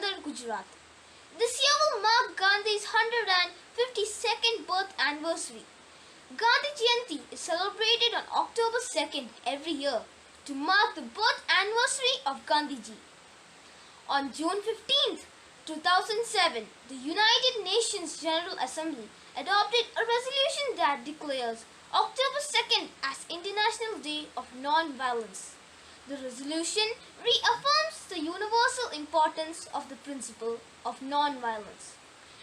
another Gujarat. This year will mark Gandhi's 152nd birth anniversary. Gandhi Jayanthi is celebrated on October 2nd every year to mark the birth anniversary of Gandhiji. On June 15th, 2007, the United Nations General Assembly adopted a resolution that declares October 2nd as International Day of Non-Violence. The resolution reaffirms the universal importance of the principle of non-violence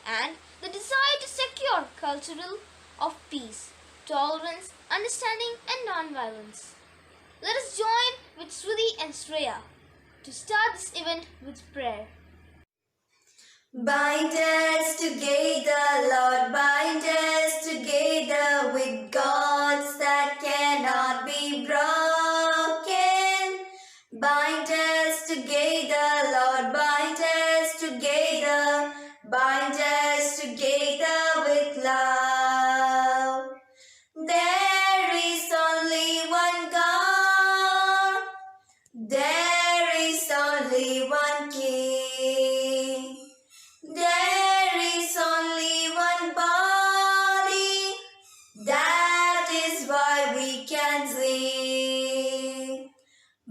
and the desire to secure culture of peace, tolerance, understanding and non-violence. Let us join with Shruti and Shreya to start this event with prayer. Bind us together, Lord, bind us together with gods that cannot be broken. Bind us together, Lord, bind us together, bind us together with love. There is only one God, there is only one King. There is only one body, that is why we can sing.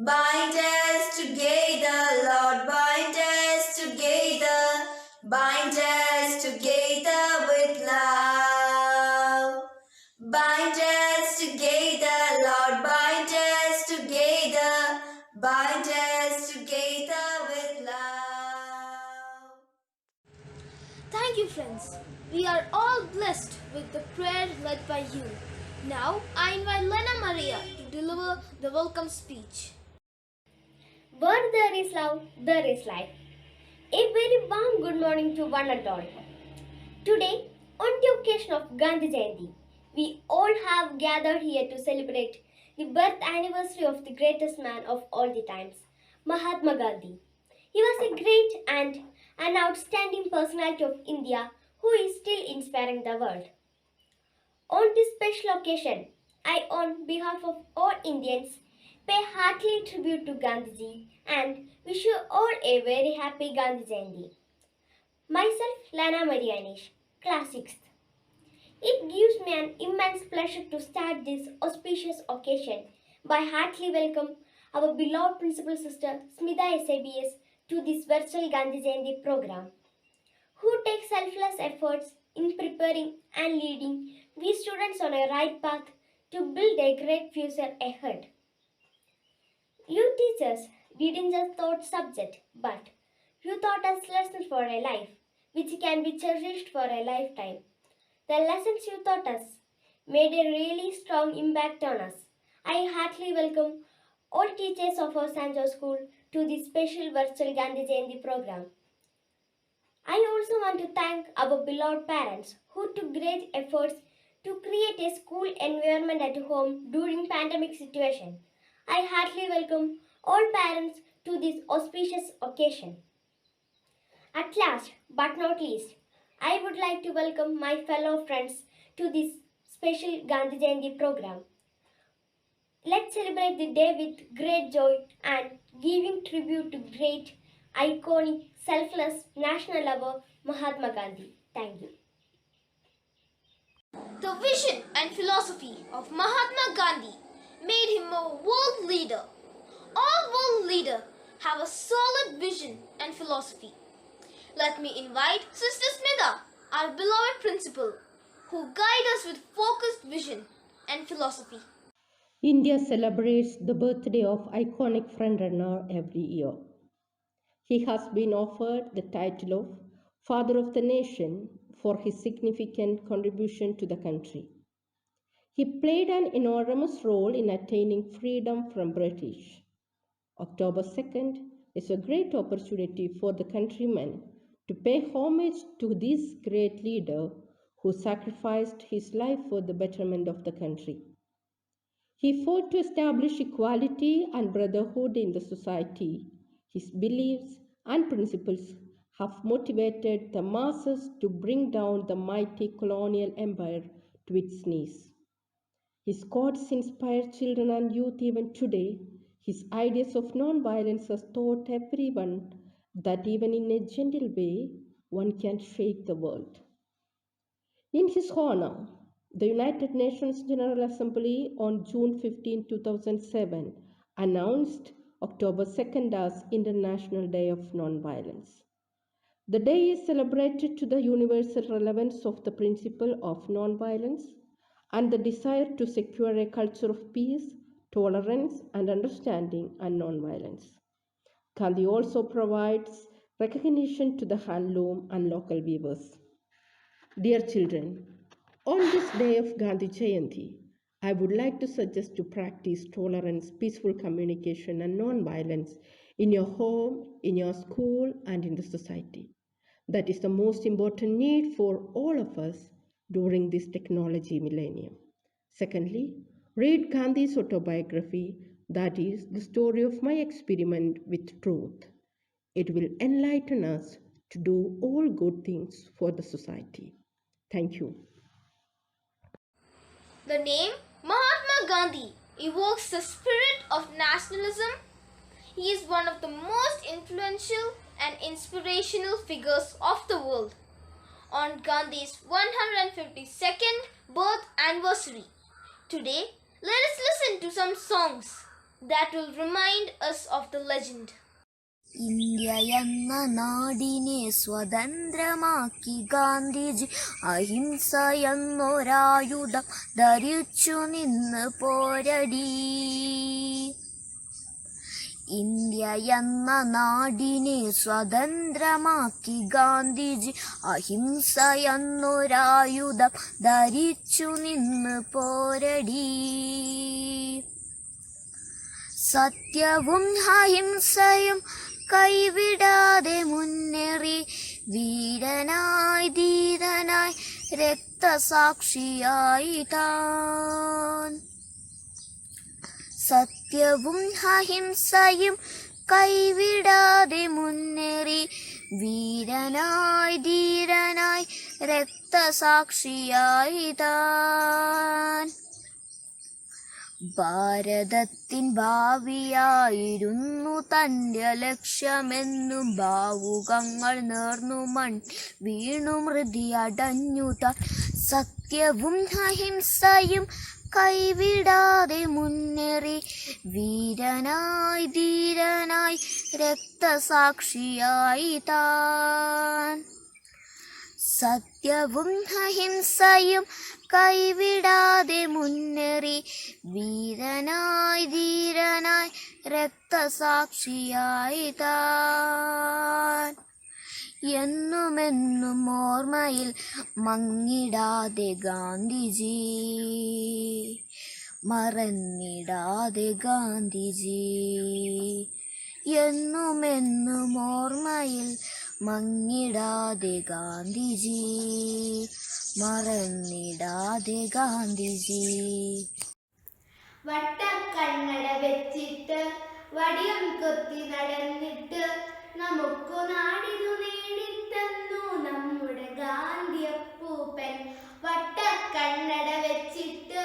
Bind us together, Lord, bind us together, bind us together with love. Bind us together, Lord, bind us together, bind us together with love. Thank you, friends. We are all blessed with the prayer led by you. Now, I invite Lena Maria to deliver the welcome speech. Where there is love, there is life. A very warm good morning to one and all. Today, on the occasion of Gandhi Jayanti, we all have gathered here to celebrate the birth anniversary of the greatest man of all the times, Mahatma Gandhi. He was a great and an outstanding personality of India who is still inspiring the world. On this special occasion, I, on behalf of all Indians, pay hearty tribute to Gandhiji and wish you all a very happy Gandhi Jayanti. Myself, Lana Marianish, Class 6th. It gives me an immense pleasure to start this auspicious occasion by heartily welcome our beloved principal sister Smita SABS to this virtual Gandhi Jayanti program, who takes selfless efforts in preparing and leading we students on a right path to build a great future ahead. You teachers didn't just taught subject, but you taught us lessons for a life, which can be cherished for a lifetime. The lessons you taught us made a really strong impact on us. I heartily welcome all teachers of our Sanjoe school to this special virtual Gandhi Jayanti program. I also want to thank our beloved parents who took great efforts to create a school environment at home during pandemic situation. I heartily welcome all parents to this auspicious occasion. At last, but not least, I would like to welcome my fellow friends to this special Gandhi Jayanti program. Let's celebrate the day with great joy and giving tribute to great, iconic, selfless national lover Mahatma Gandhi. Thank you. The vision and philosophy of Mahatma Gandhi made him a world leader. All world leaders have a solid vision and philosophy. Let me invite Sister Smita, our beloved principal, who guide us with focused vision and philosophy. India celebrates the birthday of iconic frontrunner every year. He has been offered the title of Father of the Nation for his significant contribution to the country. He played an enormous role in attaining freedom from British. October 2nd is a great opportunity for the countrymen to pay homage to this great leader who sacrificed his life for the betterment of the country. He fought to establish equality and brotherhood in the society. His beliefs and principles have motivated the masses to bring down the mighty colonial empire to its knees. His quotes inspire children and youth even today. His ideas of non-violence has taught everyone that even in a gentle way, one can shake the world. In his honor, the United Nations General Assembly on June 15, 2007 announced October 2nd as International Day of Nonviolence. The day is celebrated to the universal relevance of the principle of nonviolence and the desire to secure a culture of peace, tolerance, and understanding and nonviolence. Gandhi also provides recognition to the handloom and local weavers. Dear children, on this day of Gandhi Jayanthi, I would like to suggest to practice tolerance, peaceful communication, and non-violence in your home, in your school, and in the society. That is the most important need for all of us during this technology millennium. Secondly, read Gandhi's autobiography, that is, the story of my experiment with truth. It will enlighten us to do all good things for the society. Thank you. The name Mahatma Gandhi evokes the spirit of nationalism. He is one of the most influential and inspirational figures of the world. On Gandhi's 152nd birth anniversary, today let us listen to some songs that will remind us of the legend. India എന്ന നാടിനെ സ്വതന്ത്രമാക്കി ഗാന്ധിജി അഹിംസ എന്നൊരായുധം ധരിച്ചു നിന്ന് പോരടി. India എന്ന നാടിനെ സ്വതന്ത്രമാക്കി ഗാന്ധിജി അഹിംസ എന്നൊരായുധം ധരിച്ചു നിന്ന് പോരടി. സത്യവും അഹിംസയും കൈവിടാതെ മുന്നേറി വീരനായി ധീരനായി രക്തസാക്ഷിയായി താൻ. സത്യവും അഹിംസയും കൈവിടാതെ മുന്നേറി വീരനായി ധീരനായി രക്തസാക്ഷിയായി താൻ. ഭാരതത്തിൻ ഭാവിയായിരുന്നു തന്റെ ലക്ഷ്യമെന്നും ഭാവുകങ്ങൾ നേർന്നു മൺ വീണു മൃതിയടഞ്ഞു താൻ. സത്യവും അഹിംസയും കൈവിടാതെ മുന്നേറി വീരനായി ധീരനായി രക്തസാക്ഷിയായി താൻ. സത്യവും അഹിംസയും കൈവിടാതെ മുന്നേറി വീരനായി ധീരനായി രക്തസാക്ഷിയായി താൻ. എന്നുമെന്നും ഓർമ്മയിൽ മങ്ങിടാതെ ഗാന്ധിജി, മറന്നിടാതെ ഗാന്ധിജി. എന്നുമെന്നും ഓർമ്മയിൽ മങ്ങിടാതെ ഗാന്ധിജി, മറന്നിടാതെ ഗാന്ധിജി. വട്ടക്കണ്ണട വെച്ചിട്ട് വടിയം കൊത്തി നടന്നിട്ട് നമുക്കു നാടിതു നേടിത്തന്നു നമ്മുടെ ഗാന്ധിയപ്പൂപ്പൻ. വട്ടക്കണ്ണട വെച്ചിട്ട്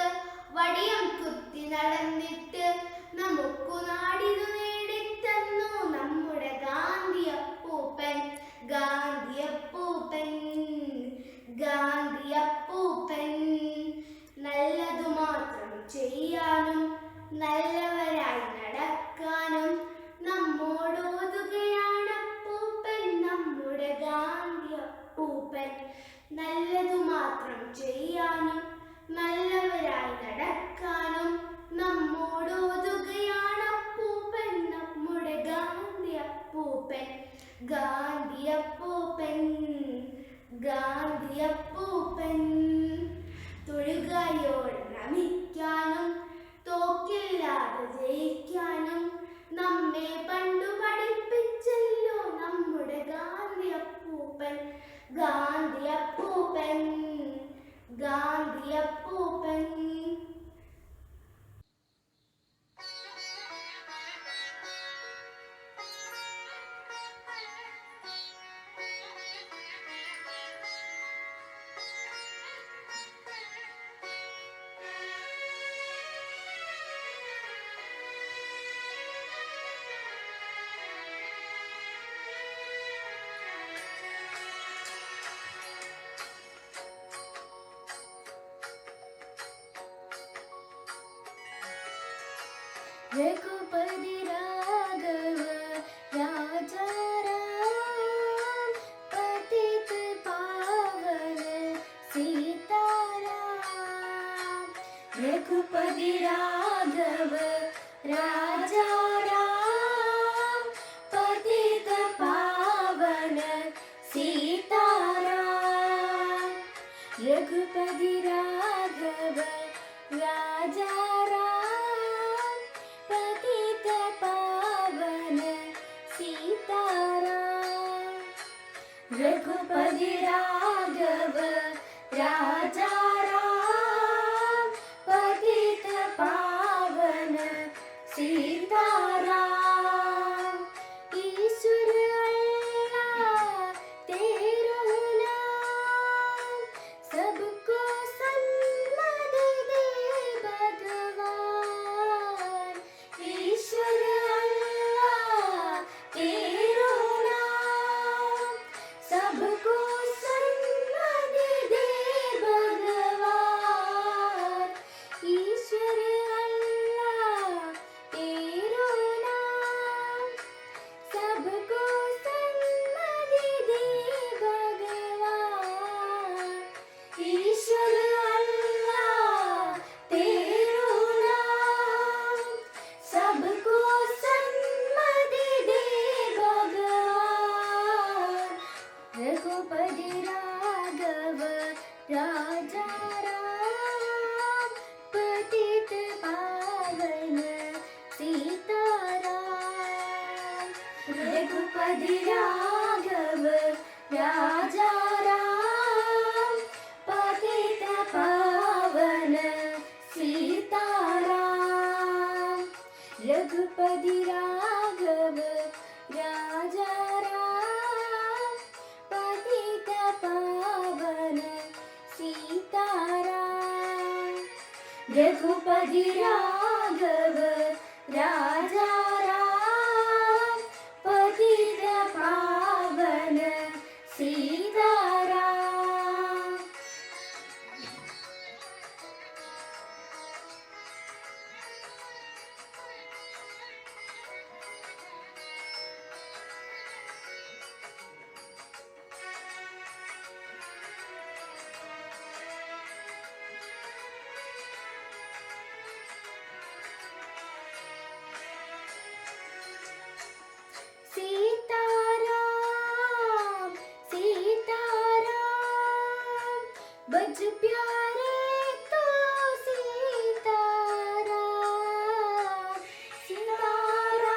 വടിയം കുത്തി നടന്നിട്ട് നമുക്കു നാടിതു നേടിത്തന്നു നമ്മുടെ ഗാന്ധിയപ്പൂപ്പൻ. ഗാന്ധിയപ്പൂപ്പൻ, ഗാന്ധിയപ്പൂപ്പൻ. നല്ലതു മാത്രം ചെയ്യാനും നല്ലവരായി നടക്കാനും നമ്മോടോതുകയാണപ്പൂപ്പൻ, നമ്മുടെ ഗാന്ധിയപ്പൂപ്പൻ. നല്ലതു മാത്രം ചെയ്യാനും നല്ലവരായി നടക്കാനും നമ്മോടോതുകയാണപ്പൂപ്പൻ, നമ്മുടെ ഗാന്ധിയപ്പൂപ്പൻ. ഗാന്ധിയപ്പൂപ്പൻ, ഗാന്ധിയപ്പൂപ്പൻ. തൊഴുകയോടെ നമിക്കാനും തോക്കില്ലാതെ ജയിക്കാനും നമ്മെ പണ്ടു പഠിപ്പിച്ചല്ലോ നമ്മുടെ ഗാന്ധിയപ്പൂപ്പൻ. ഗാന്ധിയപ്പൂപ്പൻ, ഗാന്ധിയപ്പൂപ്പൻ. रघुपति राघव राजा राम पतित पावन सीताराम। रघुपति राघव राजा राम पतित पावन सीताराम। रघुपति राघव राजा राम पतित पावन सीताराम। रघुपति राघव राजा राम पतित पावन सीताराम। ईश्वर अल्लाह तेरो नाम सबको सन्मति दे भगवान। ईश्वर अल्लाह तेरो नाम सबको सन्मति दे भगवान। ईश्वर अल्लाह तेरो नाम सबको सन्मति दे भगवान। ईश्वर अल्लाह तेरो नाम सबको सन्मति दे भगवान। रघुपति राघव राजा राम पतित पावन सीताराम। रघुपति राघव राजा राम पतित पावन सीताराम। रघुपति राघव राजा राम पतित पावन सीताराम। रघुपति राघव राजा राम पतित पावन सीताराम। सीताराम सीताराम बज प्यारे तो सीताराम।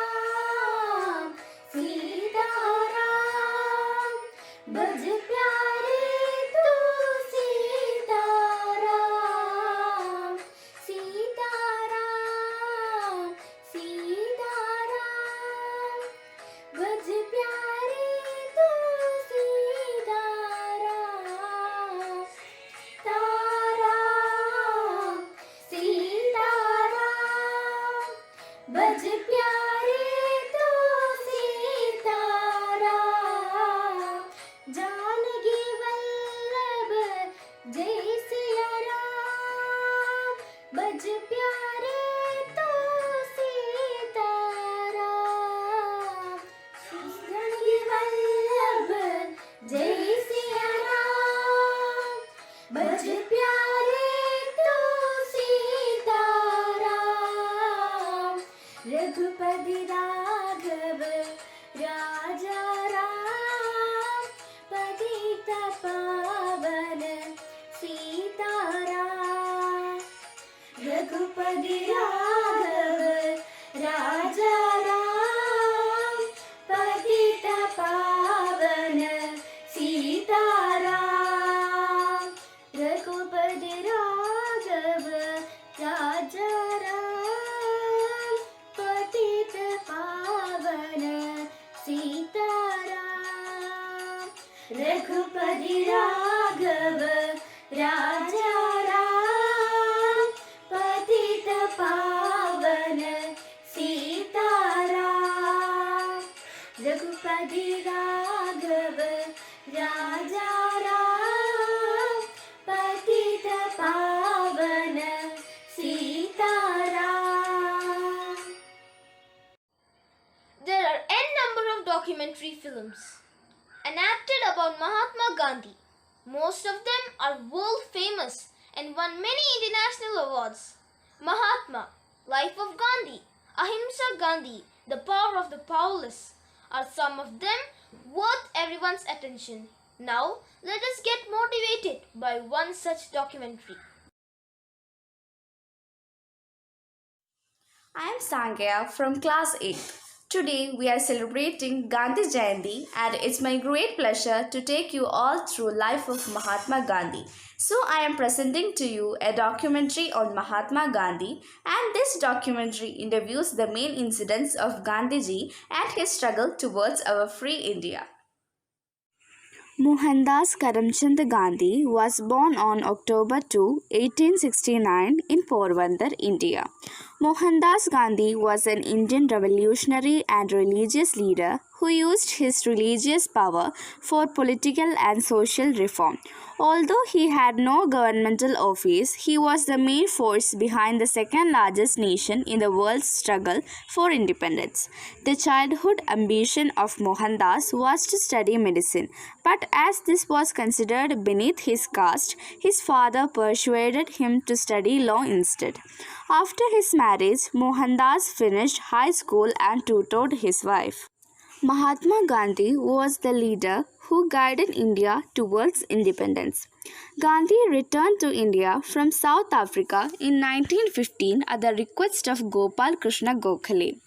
सीताराम सीताराम बज प्यारे तो सीताराम। सीताराम सीताराम बज प्यारे तो सीताराम। ताराम सीताराम बज प्यारे तो सीताराम। जानकी वल्लभ जय सिया राम बज प्यारे तो सीताराम। जानकी वल्लभ जय सिया राम बज प्यारे तो सीताराम। रघुपति राघव राजा राम पतित पावन सीताराम। रघुपति राघव राजा राम पतित पावन सीताराम। रघुपति राघव राजा राम पतित पावन सीताराम। रघुपति राघव राजा राम पतित पावन सीताराम। रघुपति राघव राजा राम पतित पावन Sitaram. about Mahatma Gandhi. Most of them are world famous and won many international awards. Mahatma, Life of Gandhi, Ahimsa Gandhi, The Power of the Powerless are some of them worth everyone's attention. Now, let us get motivated by one such documentary. I am Sanjoe from class 8. Today we are celebrating Gandhi Jayanthi and it's my great pleasure to take you all through life of Mahatma Gandhi. So I am presenting to you a documentary on Mahatma Gandhi, and this documentary interviews the main incidents of Gandhiji and his struggle towards our free India. Mohandas Karamchand Gandhi was born on October 2, 1869 in Porbandar, India. Mohandas Gandhi was an Indian revolutionary and religious leader who used his religious power for political and social reform. Although he had no governmental office, he was the main force behind the second largest nation in the world's struggle for independence. The childhood ambition of Mohandas was to study medicine, but as this was considered beneath his caste, his father persuaded him to study law instead. After his marriage, Mohandas finished high school and tutored his wife. Mahatma Gandhi was the leader who guided India towards independence. Gandhi returned to India from South Africa in 1915 at the request of Gopal Krishna Gokhale.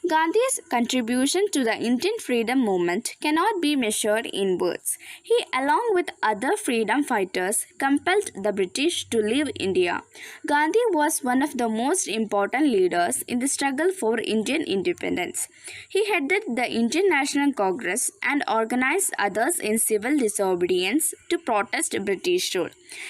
Gandhi's contribution to the Indian freedom movement cannot be measured in words. He, along with other freedom fighters, compelled the British to leave India. Gandhi was one of the most important leaders in the struggle for Indian independence. He headed the Indian National Congress and organized others in civil disobedience to protest British rule.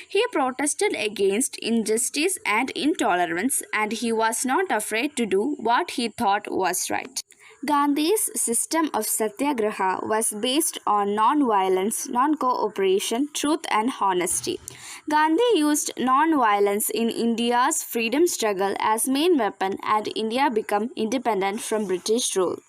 He protested against injustice and intolerance, and he was not afraid to do what he thought was right. Gandhi's system of satyagraha was based on non-violence, non-cooperation, truth and honesty. Gandhi used non-violence in India's freedom struggle as main weapon, and India became independent from British rule.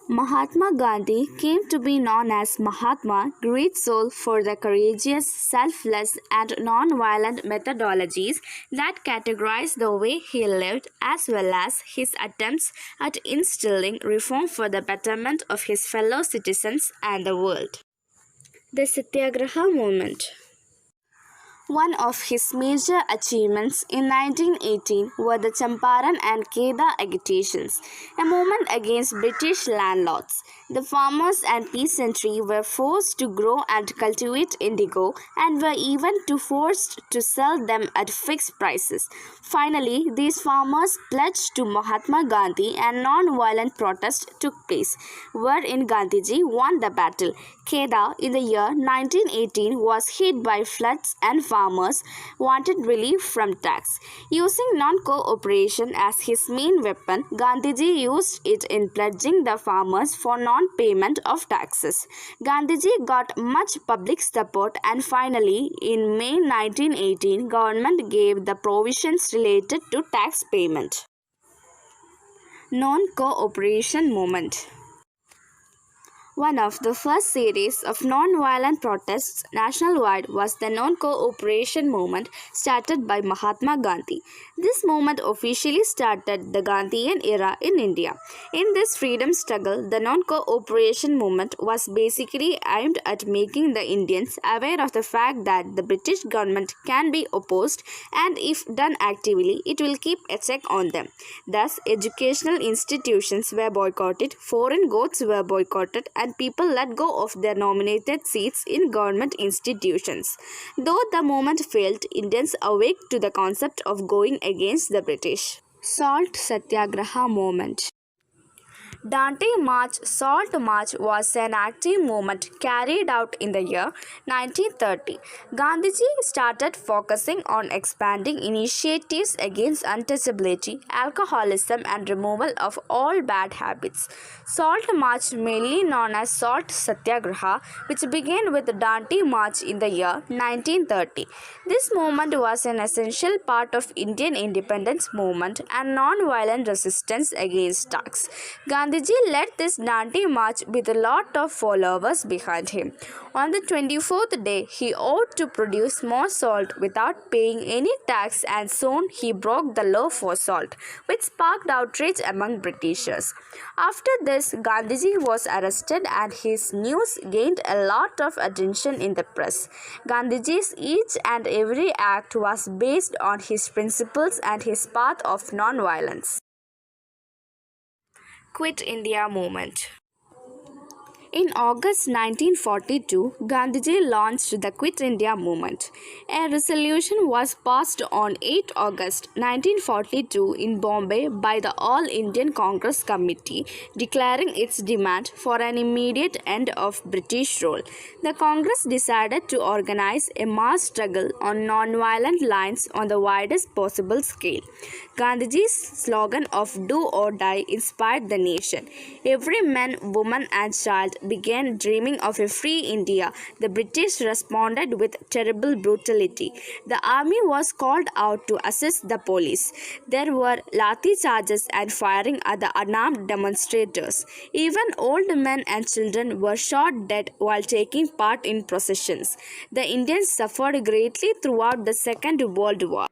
Mahatma Gandhi came to be known as Mahatma, great soul, for the courageous, selfless, and non-violent methodologies that categorize the way he lived, as well as his attempts at instilling reform for the betterment of his fellow citizens and the world. The Satyagraha movement. One of his major achievements in 1918 were the Champaran and Kheda agitations, a movement against British landlords. The farmers and peasantry were forced to grow and cultivate indigo and were even forced to sell them at fixed prices. Finally, these farmers pledged to Mahatma Gandhi and non-violent protest took place, wherein Gandhiji won the battle. Kheda in the year 1918 was hit by floods and farmers wanted relief from tax. Using non-cooperation as his main weapon, Gandhiji used it in pledging the farmers for non-payment of taxes. Gandhiji got much public support, and finally in May 1918 government gave the provisions related to tax payment. Non-cooperation movement. One of the first series of non-violent protests nationwide was the non-cooperation movement started by Mahatma Gandhi. This movement officially started the Gandhian era in India. In this freedom struggle, the non-cooperation movement was basically aimed at making the Indians aware of the fact that the British government can be opposed, and if done actively, it will keep a check on them. Thus, educational institutions were boycotted, foreign goods were boycotted, and people let go of their nominated seats in government institutions. Though the movement failed, Indians awake to the concept of going against the British. Salt Satyagraha movement. Dante March, Salt March was an active movement carried out in the year 1930. Gandhiji started focusing on expanding initiatives against untouchability, alcoholism and removal of all bad habits. Salt March, mainly known as Salt Satyagraha, which began with Dante March in the year 1930. This movement was an essential part of Indian independence movement and non-violent resistance against tax. Gandhi Gandhiji led this Dandi march with a lot of followers behind him. On the 24th day, he ought to produce more salt without paying any tax, and soon he broke the law for salt, which sparked outrage among Britishers. After this, Gandhiji was arrested and his news gained a lot of attention in the press. Gandhiji's each and every act was based on his principles and his path of non-violence. Quit India movement. In August 1942, Gandhiji launched the Quit India movement. A resolution was passed on 8 August 1942 in Bombay by the All Indian Congress Committee, declaring its demand for an immediate end of British rule. The Congress decided to organize a mass struggle on non-violent lines on the widest possible scale. Gandhiji's slogan of "Do or die" inspired the nation. Every man, woman and child began dreaming of a free India. The British responded with terrible brutality. The army was called out to assist the police. There were lathi charges and firing at the unarmed demonstrators. Even old men and children were shot dead while taking part in processions. The Indians suffered greatly throughout the Second World War.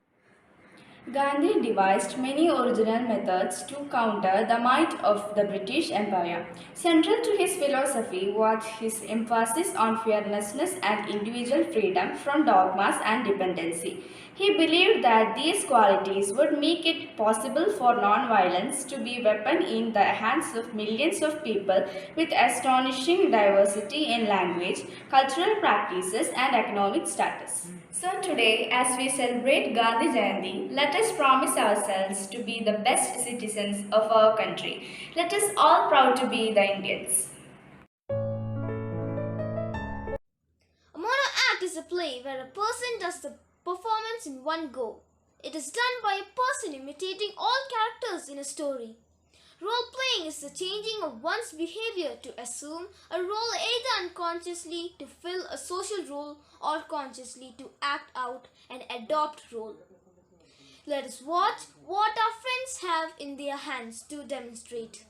Gandhi devised many original methods to counter the might of the British Empire. Central to his philosophy was his emphasis on fearlessness and individual freedom from dogmas and dependency. He believed that these qualities would make it possible for non-violence to be a weapon in the hands of millions of people with astonishing diversity in language, cultural practices and economic status. So today, as we celebrate Gandhi Jayanthi, let us promise ourselves to be the best citizens of our country. Let us all proud to be the Indians. A mono act is a play where a person does the performance in one go. It is done by a person imitating all characters in a story. Role playing is the changing of one's behavior to assume a role, either unconsciously to fill a social role or consciously to act out an adopt role. Let us watch what our friends have in their hands to demonstrate.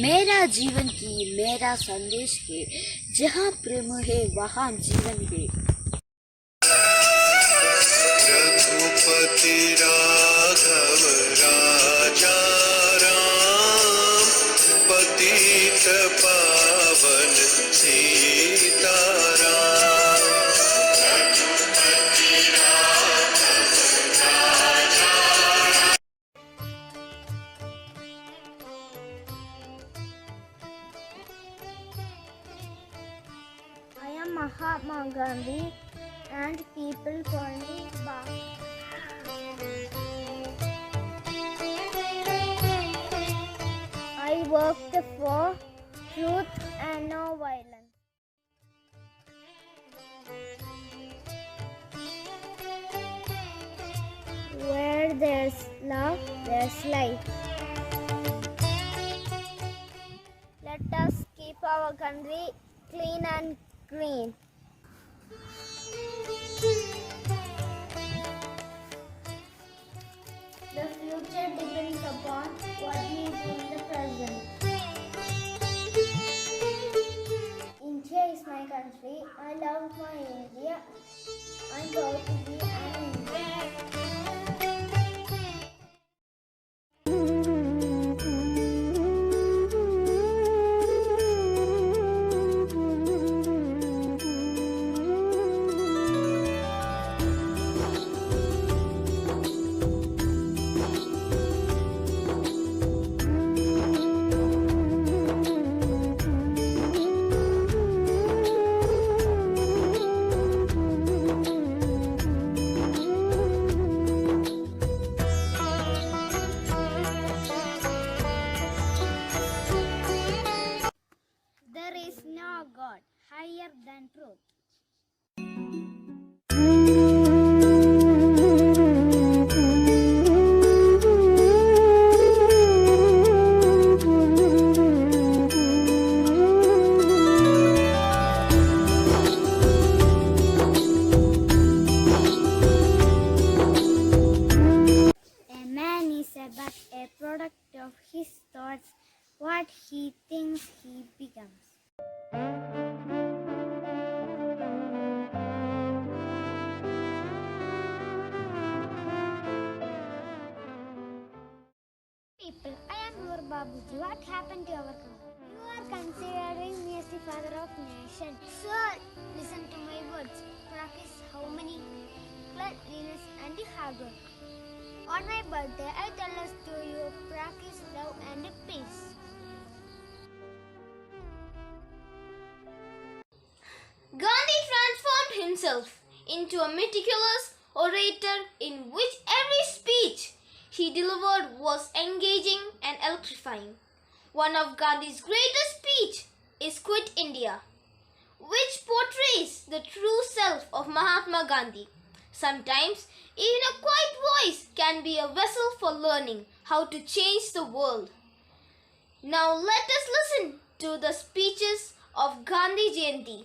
मेरा जीवन की मेरा संदेश है, जहाँ प्रेम है वहाँ जीवन है। रघुपति राघव राजा राम, पतित पावन Sitaram. I am Mahatma Gandhi and people call me Ba. I worked for truth and no violence. Where there's love, there's life. Let us keep our country clean and green. The future depends upon what we do in the present. India is my country. I love my India. I'm proud to be an Indian. higher than truth. A man is but a product of his thoughts, what he thinks he becomes. People, I am your Babuji. What happened to our country? You are considering me as the father of nation. Sir, listen to my words. Practice harmony, cleanliness, and the hard work. On my birthday, I tell us to you practice love and peace. Gandhi transformed himself into a meticulous orator in which every speech he delivered was engaging and electrifying. One of Gandhi's greatest speeches is Quit India, which portrays the true self of Mahatma Gandhi. Sometimes, even a quiet voice can be a vessel for learning how to change the world. Now let us listen to the speeches of Gandhi Jayanthi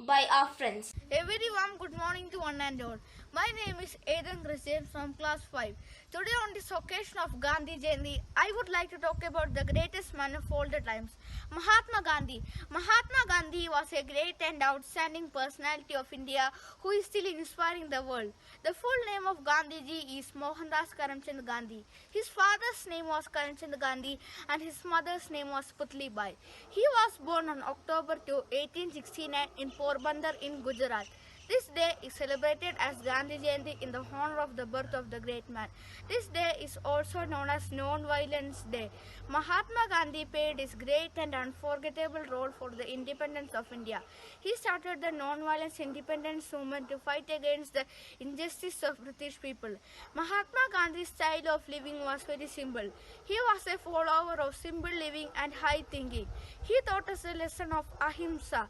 by our friends. A very warm good morning to one and all. My name is Aidan Christian from class 5. Today on this occasion of Gandhi Jayanthi, I would like to talk about the greatest man of all the times, Mahatma Gandhi. Mahatma Gandhi was a great and outstanding personality of India who is still inspiring the world. The full name of Gandhiji is Mohandas Karamchand Gandhi. His father's name was Karamchand Gandhi and his mother's name was Putli Bai. He was born on October 2, 1869 in Porbandar in Gujarat. This day is celebrated as Gandhi Jayanthi in the honor of the birth of the great man. This day is also known as Non-Violence Day. Mahatma Gandhi played his great and unforgettable role for the independence of India. He started the non-violence independence movement to fight against the injustice of British people. Mahatma Gandhi's style of living was very simple. He was a follower of simple living and high thinking. He taught us a lesson of ahimsa.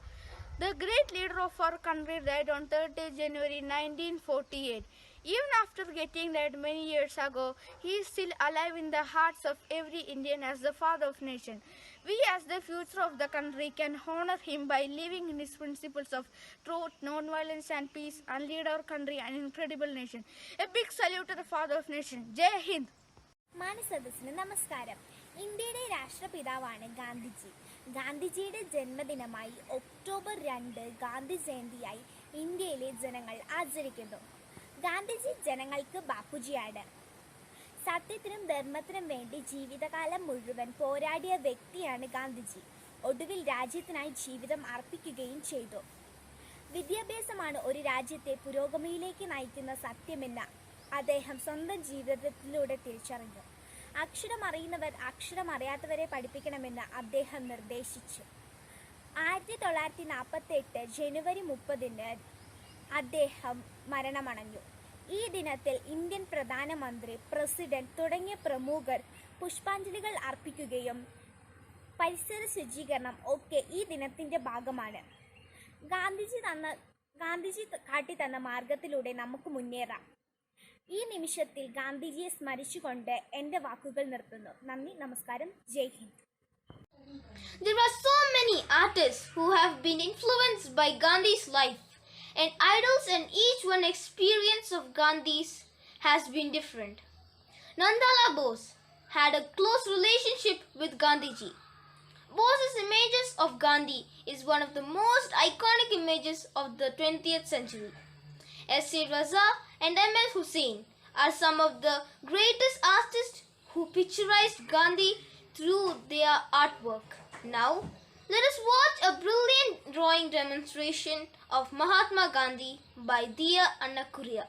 The great leader of our country died on 30 January 1948. Even after getting dead many years ago, he is still alive in the hearts of every Indian as the father of nation. We as the future of the country can honor him by living in his principles of truth, non-violence and peace and lead our country an incredible nation. A big salute to the father of nation. Jai Hind! മാനസദസ്സിന് നമസ്കാരം. ഇന്ത്യയുടെ രാഷ്ട്രപിതാവാണ് ഗാന്ധിജി. ഗാന്ധിജിയുടെ ജന്മദിനമായി October 2 Gandhi ജയന്തിയായി ഇന്ത്യയിലെ ജനങ്ങൾ ആചരിക്കുന്നു. ഗാന്ധിജി ജനങ്ങൾക്ക് ബാപ്പുജിയാണ്. സത്യത്തിനും ധർമ്മത്തിനും വേണ്ടി ജീവിതകാലം മുഴുവൻ പോരാടിയ വ്യക്തിയാണ് ഗാന്ധിജി. ഒടുവിൽ രാജ്യത്തിനായി ജീവിതം അർപ്പിക്കുകയും ചെയ്തു. വിദ്യാഭ്യാസമാണ് ഒരു രാജ്യത്തെ പുരോഗതിയിലേക്ക് നയിക്കുന്ന സത്യമെന്ന് അദ്ദേഹം സ്വന്തം ജീവിതത്തിലൂടെ തിരിച്ചറിഞ്ഞു. അക്ഷരമറിയുന്നവർ അക്ഷരമറിയാത്തവരെ പഠിപ്പിക്കണമെന്ന് അദ്ദേഹം നിർദ്ദേശിച്ചു. 1948 ജനുവരി 30 അദ്ദേഹം മരണമടഞ്ഞു. ഈ ദിനത്തിൽ ഇന്ത്യൻ പ്രധാനമന്ത്രി, പ്രസിഡന്റ് തുടങ്ങിയ പ്രമുഖർ പുഷ്പാഞ്ജലികൾ അർപ്പിക്കുകയും പരിസര ശുചീകരണം ഒക്കെ ഈ ദിനത്തിൻ്റെ ഭാഗമാണ്. ഗാന്ധിജി കാട്ടിത്തന്ന മാർഗത്തിലൂടെ നമുക്ക് മുന്നേറാം. ഈ നിമിഷത്തിൽ ഗാന്ധിജിയെ സ്മരിച്ചുകൊണ്ട് എൻ്റെ വാക്കുകൾ നിർത്തുന്നു. നന്ദി, നമസ്കാരം, ജയ് Hind. There are so many artists who have been influenced by Gandhi's life and idols, and each one experience of Gandhi's has been different. Nandala Bose had a close relationship with Gandhiji. Bose's images of Gandhi is one of the most iconic images of the 20th century. S.A. Raza and M.L. Hussain are some of the greatest artists who picturized Gandhi through their artwork. Now, let us watch a brilliant drawing demonstration of Mahatma Gandhi by Diya Annakuriya.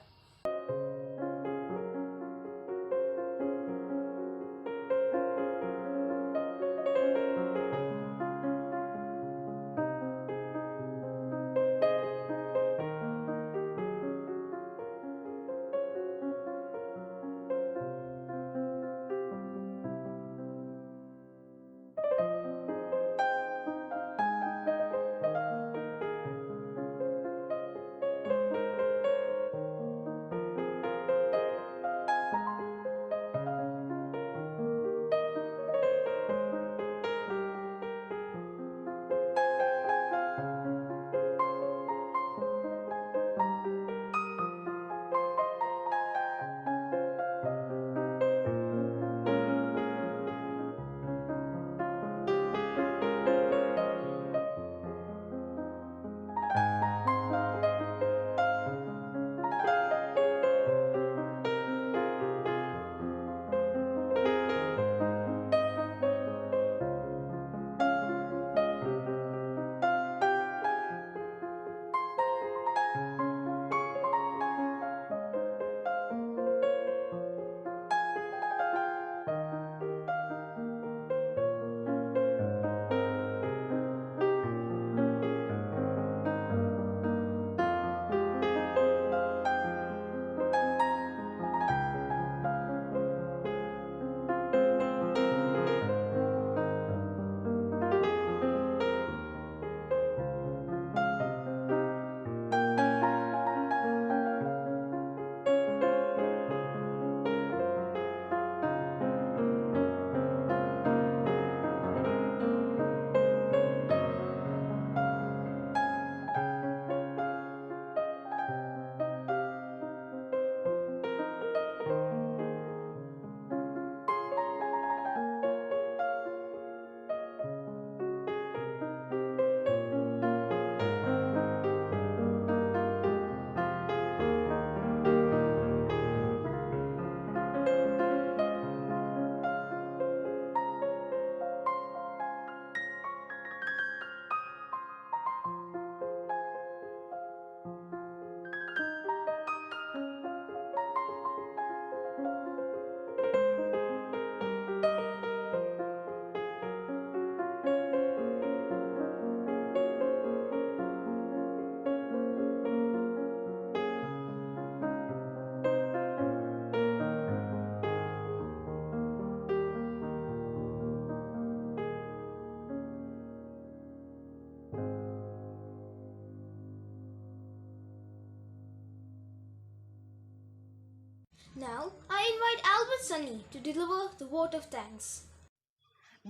Sunny to deliver the vote of thanks.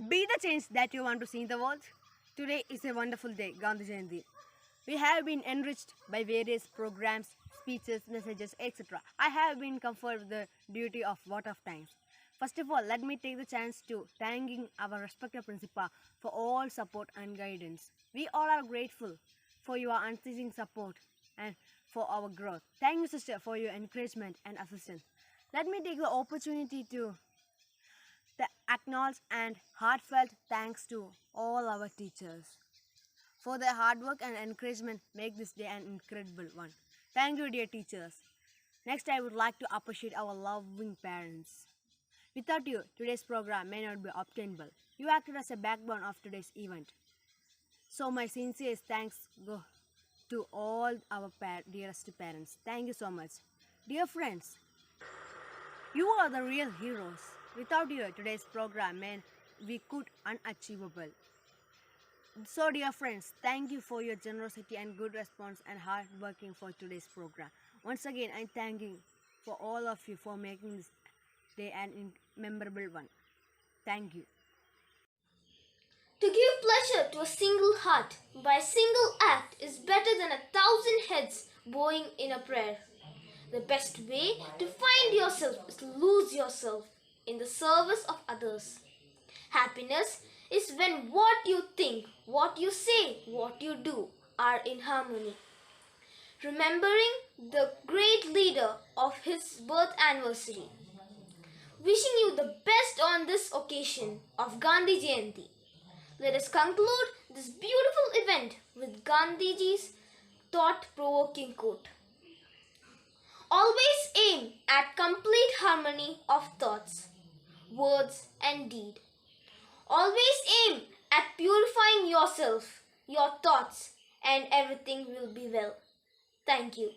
Be the change that you want to see in the world. Today is a wonderful day, Gandhi Jayanti. We have been enriched by various programs, speeches, messages, etc. I have been conferred the duty of vote of thanks. First of all, let me take the chance to thanking our respected principal for all support and guidance. We all are grateful for your unceasing support and for our growth. Thank you, sister, for your encouragement and assistance. Let me take the opportunity to acknowledge and heartfelt thanks to all our teachers for their hard work and encouragement. Make this day an incredible one. Thank you, dear teachers. Next, I would like to appreciate our loving parents. Without you, today's program may not be obtainable. You acted as a backbone of today's event. So my sincere thanks go to all our dearest parents. Thank you so much. Dear friends, you are the real heroes. Without you, today's program may we could unachievable. So dear friends, thank you for your generosity and good response and hard working for today's program. Once again, I'm thanking for all of you for making this day an memorable one. Thank you. To give pleasure to a single heart by a single act is better than 1,000 heads bowing in a prayer. The best way to find yourself is to lose yourself in the service of others. Happiness is when what you think, what you say, what you do are in harmony. Remembering the great leader of his birth anniversary. Wishing you the best on this occasion of Gandhi Jayanti. Let us conclude this beautiful event with Gandhiji's thought-provoking quote. Always aim at complete harmony of thoughts, words and deed. Always aim at purifying yourself, your thoughts, and everything will be well. Thank you.